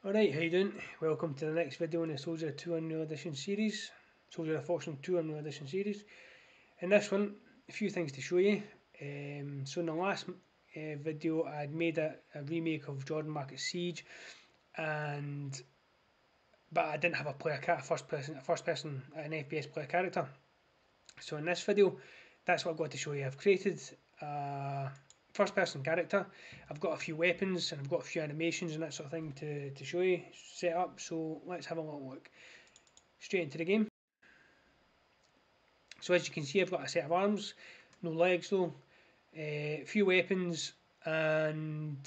Alright, how you doing? Welcome to the next video in the Soldier 2 Unreal Edition series. Soldier of Fortune 2 Unreal Edition series. In this one, a few things to show you. So in the last video I'd made a remake of Jordan Market Siege, but I didn't have a player a first person an FPS player character. So in this video, that's what I've got to show you. I've created a first person character. I've got a few weapons and I've got a few animations and that sort of thing to show you, set up. So let's have a little look. Straight into the game. So as you can see, I've got a set of arms, no legs though, a few weapons, and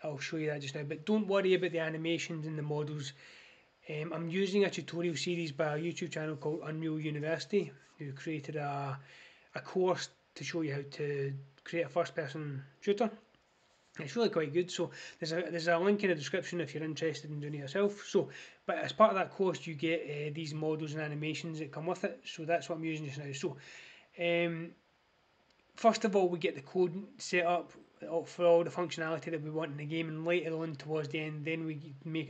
I'll show you that just now. But don't worry about the animations and the models. I'm using a tutorial series by a YouTube channel called Unreal University, who created a course to show you how to create a first person shooter. It's really quite good. So there's a link in the description if you're interested in doing it yourself. So, but as part of that course, you get these models and animations that come with it. So that's what I'm using just now. So, first of all, we get the code set up for all the functionality that we want in the game, and later on towards the end, then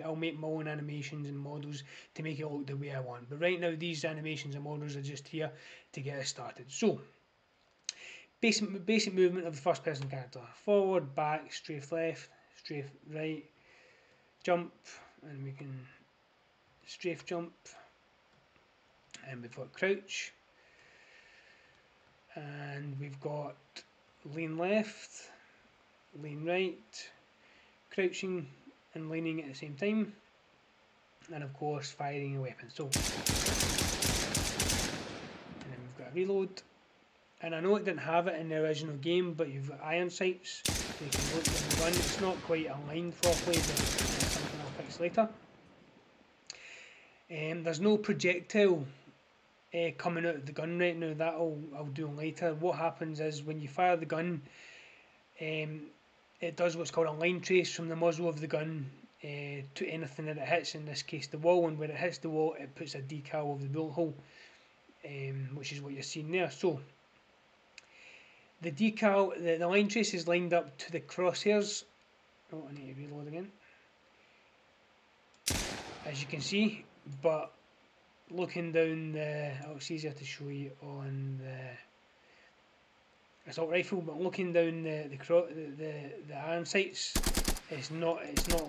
I'll make my own animations and models to make it look the way I want. But right now, these animations and models are just here to get us started. So, basic movement of the first person character: forward, back, strafe left, strafe right, jump, and we can strafe jump, and we've got crouch, and we've got lean left, lean right, crouching and leaning at the same time, and of course firing a weapon. So, and then we've got a reload. And I know it didn't have it in the original game, but you've got iron sights, so you can look at the gun. It's not quite aligned properly, but it's something I'll fix later. There's no projectile coming out of the gun right now. That I'll do later. What happens is when you fire the gun, it does what's called a line trace from the muzzle of the gun to anything that it hits, in this case the wall, and when it hits the wall it puts a decal of the bullet hole, which is what you're seeing there. So the decal, the line trace is lined up to the crosshairs. Oh, I need to reload again. As you can see, but looking down the, oh, it's easier to show you on the assault rifle, but looking down the iron sights, it's not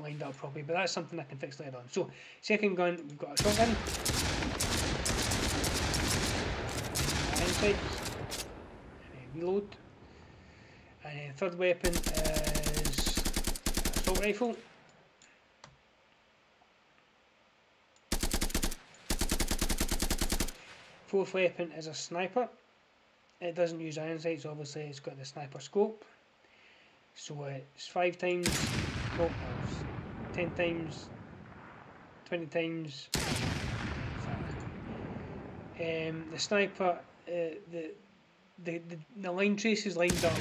lined up properly. But that's something I can fix later on. So second gun, we've got a shotgun, iron sights, and reload. And then third weapon is assault rifle. Fourth weapon is a sniper. It doesn't use iron sights, obviously it's got the sniper scope. So it's 5 times, 10 times, 20 times. The sniper, the line trace is lined up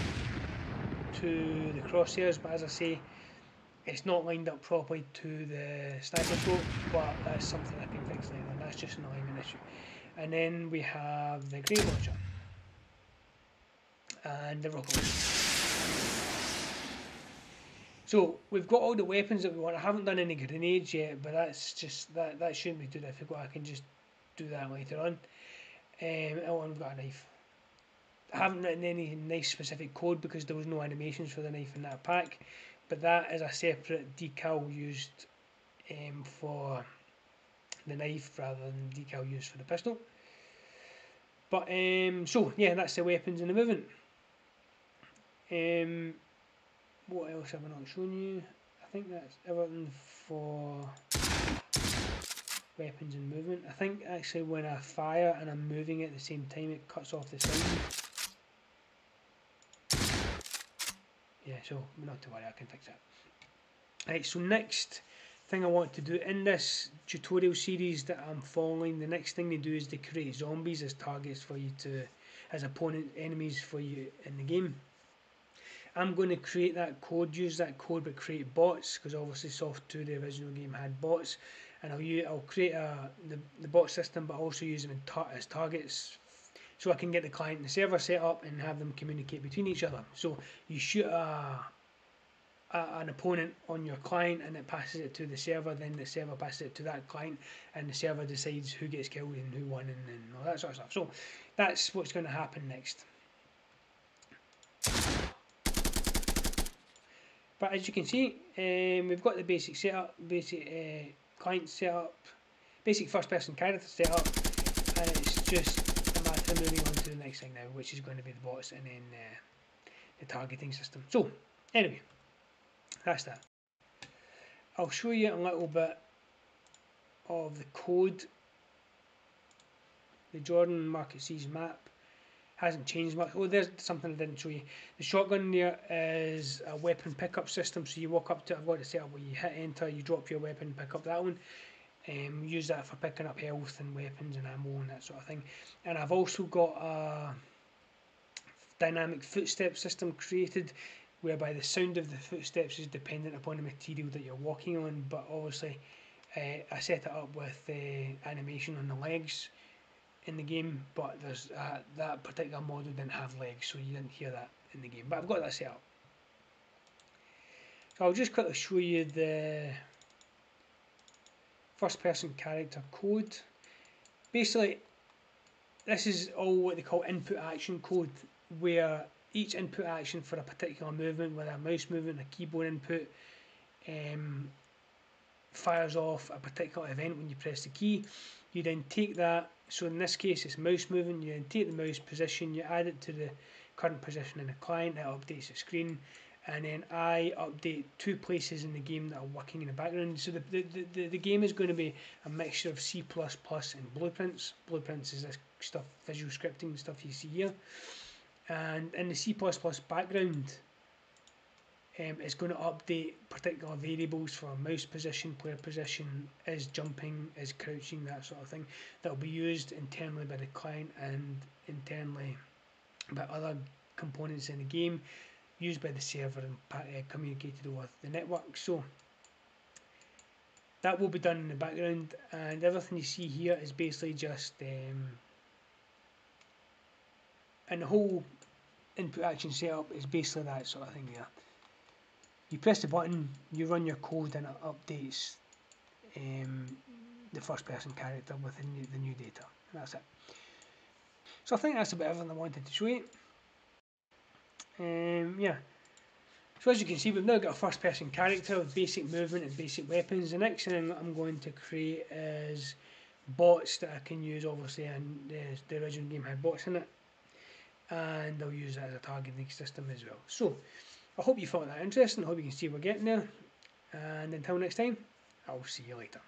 to the crosshairs, but as I say, it's not lined up properly to the sniper scope, but that's something I can fix later, and that's just an alignment issue. And then we have the grenade launcher and the rocket launcher. So we've got all the weapons that we want. I haven't done any grenades yet, but that's just that shouldn't be too difficult. I can just do that later on. Oh, and we've got a knife. I haven't written any knife specific code because there was no animations for the knife in that pack, but that is a separate decal used for the knife rather than decal used for the pistol. But so yeah, that's the weapons and the movement. What else have I not shown you? I think that's everything for weapons and movement. I think actually when I fire and I'm moving at the same time, it cuts off the sound. Yeah, so not to worry, I can fix that. Right, so next thing I want to do in this tutorial series that I'm following, the next thing they do is they create zombies as targets for you to, as opponent enemies for you in the game. I'm going to create that code, use that code, but create bots, because obviously Soft 2, the original game, had bots, and I'll create the bot system, but also use them as targets, so I can get the client and the server set up and have them communicate between each other. So you shoot a an opponent on your client and it passes it to the server, then the server passes it to that client and the server decides who gets killed and who won and all that sort of stuff. So that's what's going to happen next. But as you can see, we've got the basic setup, basic client setup, basic first person character setup, and it's just a matter of moving on to the next thing now, which is going to be the bots and then the targeting system. So anyway, that's that. I'll show you a little bit of the code. The Jordan Market C's map hasn't changed much. Oh, there's something I didn't show you. The shotgun there is a weapon pickup system. So you walk up to it. I've got it set up where you hit enter, you drop your weapon, pick up that one. Use that for picking up health and weapons and ammo and that sort of thing. And I've also got a dynamic footstep system created whereby the sound of the footsteps is dependent upon the material that you're walking on, but obviously I set it up with animation on the legs in the game, but there's that particular model didn't have legs, so you didn't hear that in the game, but I've got that set up. So I'll just quickly show you the first person character code. Basically, this is all what they call input action code, where each input action for a particular movement, whether a mouse movement, a keyboard input, fires off a particular event when you press the key. You then take that, so in this case it's mouse movement, you then take the mouse position, you add it to the current position in the client, that updates the screen, and then I update 2 places in the game that are working in the background. So the game is going to be a mixture of C++ and Blueprints. Blueprints is this stuff, visual scripting stuff you see here. And in the C++ background, it's going to update particular variables for mouse position, player position, is jumping, is crouching, that sort of thing. That will be used internally by the client and internally by other components in the game, used by the server and communicated over the network. So that will be done in the background, and everything you see here is basically just and the whole input action setup is basically that sort of thing here. You press the button, you run your code, and it updates the first person character with the new data, and that's it. So I think that's about everything I wanted to show you. Yeah. So as you can see, we've now got a first person character with basic movement and basic weapons. The next thing I'm going to create is bots that I can use, obviously, and the original game had bots in it, and I'll use that as a targeting system as well. So I hope you found that interesting. I hope you can see we're getting there, and until next time, I'll see you later.